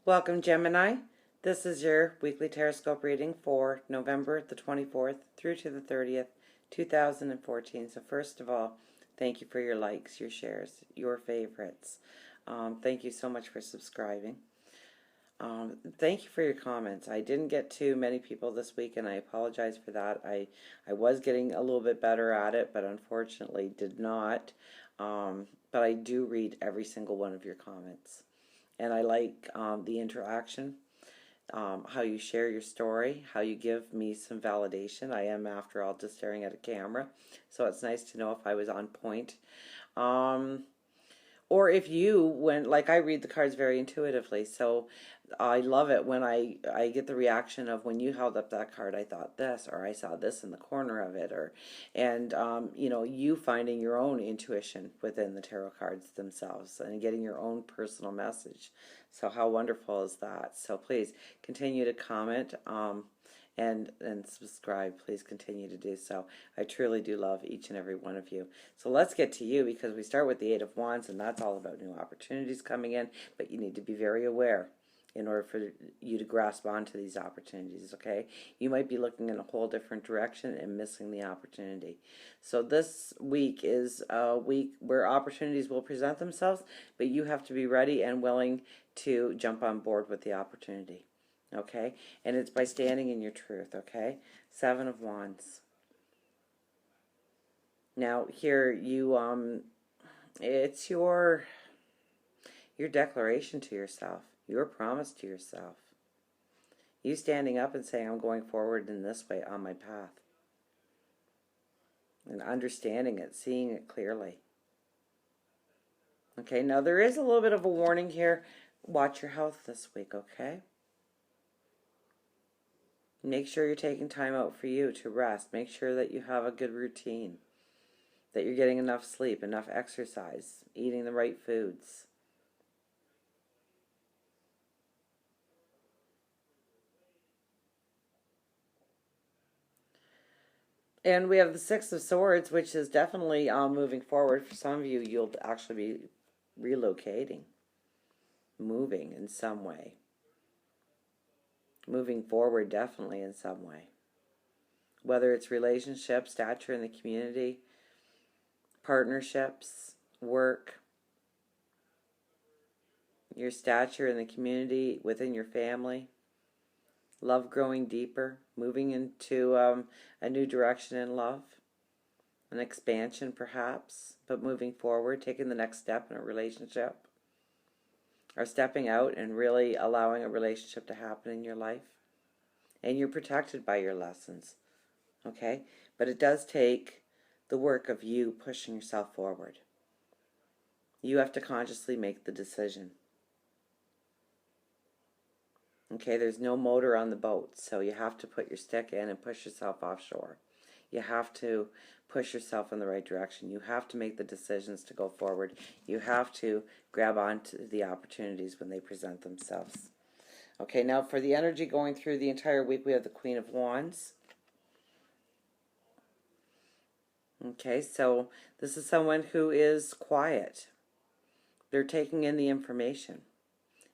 Welcome, Gemini. This is your weekly tarotscope reading for November the 24th through to the 30th, 2014. So first of all, thank you for your likes, your shares, your favorites. Thank you so much for subscribing. Thank you for your comments. I didn't get to many people this week, and I apologize for that. I was getting a little bit better at it, but unfortunately did not. But I do read every single one of your comments. And I like the interaction, how you share your story, how you give me some validation. I am, after all, just staring at a camera, so it's nice to know if I was on point. Or if you went, like I read the cards very intuitively, so I love it when I get the reaction of when you held up that card, I thought this, or I saw this in the corner of it, and you know, you finding your own intuition within the tarot cards themselves and getting your own personal message. So how wonderful is that? So please continue to comment. And subscribe. Please continue to do so. I truly do love each and every one of you. So let's get to you, because we start with the Eight of Wands, and that's all about new opportunities coming in, but you need to be very aware in order for you to grasp onto these opportunities, okay? You might be looking in a whole different direction and missing the opportunity. So this week is a week where opportunities will present themselves, but you have to be ready and willing to jump on board with the opportunity. Okay, and it's by standing in your truth. Okay, Seven of Wands. Now here it's your declaration to yourself, your promise to yourself. You standing up and saying, I'm going forward in this way on my path. And understanding it, seeing it clearly. Okay, now there is a little bit of a warning here. Watch your health this week, okay? Make sure you're taking time out for you to rest. Make sure that you have a good routine, that you're getting enough sleep, enough exercise, eating the right foods. And we have the Six of Swords, which is definitely moving forward. For some of you, you'll actually be relocating, moving in some way. Moving forward definitely in some way. Whether it's relationships, stature in the community, partnerships, work, your stature in the community, within your family, love growing deeper, moving into a new direction in love, an expansion perhaps, but moving forward, taking the next step in a relationship, or stepping out and really allowing a relationship to happen in your life. And you're protected by your lessons, okay? But it does take the work of you pushing yourself forward. You have to consciously make the decision. Okay, there's no motor on the boat, so you have to put your stick in and push yourself offshore. You have to push yourself in the right direction. You have to make the decisions to go forward. You have to grab onto the opportunities when they present themselves. Okay, now for the energy going through the entire week, we have the Queen of Wands. Okay, so this is someone who is quiet. They're taking in the information.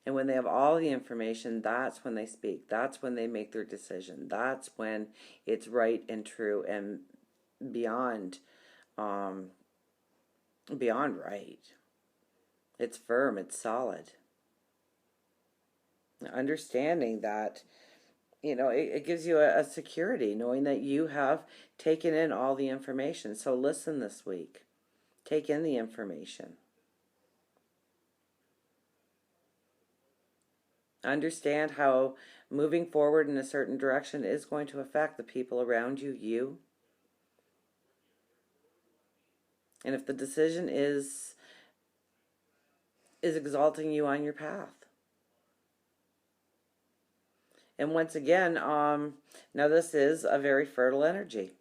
And when they have all the information, that's when they speak. That's when they make their decision. That's when it's right and true and beyond right. It's firm, it's solid. Understanding that, you know, it gives you a security, knowing that you have taken in all the information. So listen this week. Take in the information. Understand how moving forward in a certain direction is going to affect the people around you. And if the decision is exalting you on your path. And once again, now this is a very fertile energy.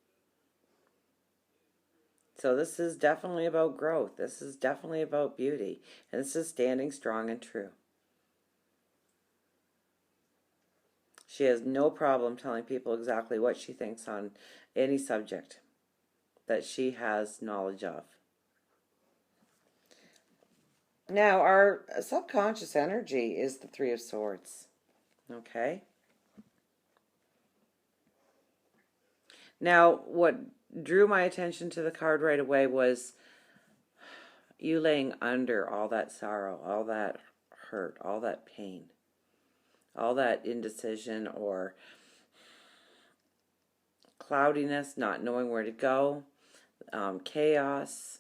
So this is definitely about growth. This is definitely about beauty. And this is standing strong and true. She has no problem telling people exactly what she thinks on any subject that she has knowledge of. Now, our subconscious energy is the Three of Swords. Okay? Now, what drew my attention to the card right away was you laying under all that sorrow, all that hurt, all that pain, all that indecision or cloudiness, not knowing where to go, chaos.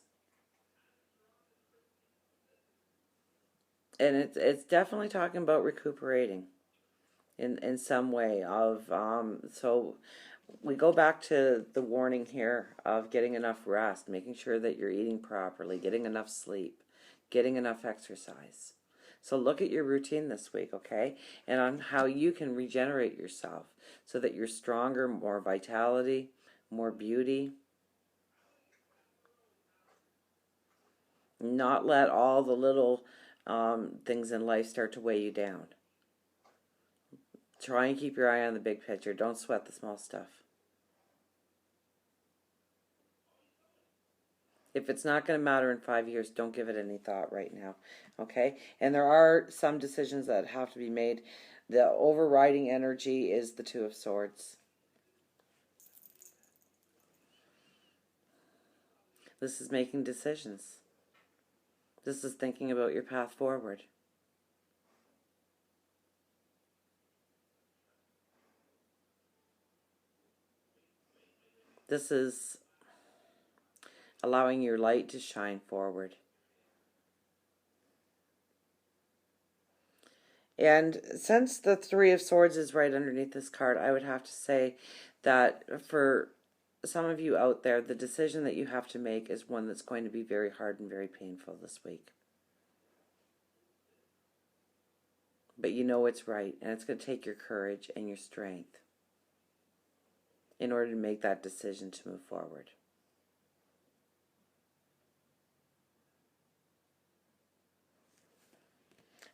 And it's definitely talking about recuperating in some way of so we go back to the warning here of getting enough rest, making sure that you're eating properly, getting enough sleep, getting enough exercise. So look at your routine this week, okay? And on how you can regenerate yourself so that you're stronger, more vitality, more beauty. Not let all the little things in life start to weigh you down. Try and keep your eye on the big picture. Don't sweat the small stuff. If it's not going to matter in 5 years, don't give it any thought right now, okay? And there are some decisions that have to be made. The overriding energy is the Two of Swords. This is making decisions. This is thinking about your path forward. This is allowing your light to shine forward. And since the Three of Swords is right underneath this card, I would have to say that for some of you out there, the decision that you have to make is one that's going to be very hard and very painful this week. But you know it's right, and it's going to take your courage and your strength in order to make that decision to move forward.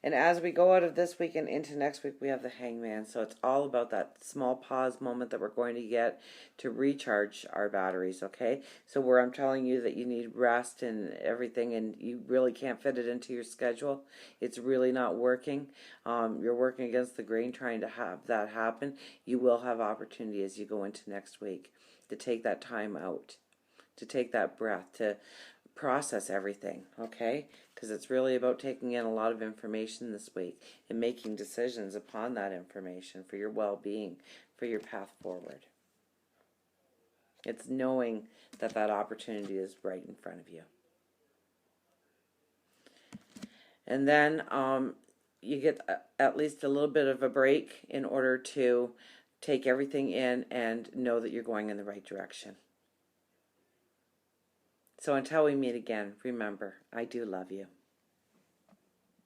And as we go out of this week and into next week, we have the Hangman. So it's all about that small pause moment that we're going to get to recharge our batteries, okay? So where I'm telling you that you need rest and everything and you really can't fit it into your schedule, it's really not working. You're working against the grain trying to have that happen. You will have opportunity as you go into next week to take that time out, to take that breath, to process everything, okay? Because it's really about taking in a lot of information this week and making decisions upon that information for your well-being, for your path forward. It's knowing that that opportunity is right in front of you. And then you get at least a little bit of a break in order to take everything in and know that you're going in the right direction. So until we meet again, remember, I do love you.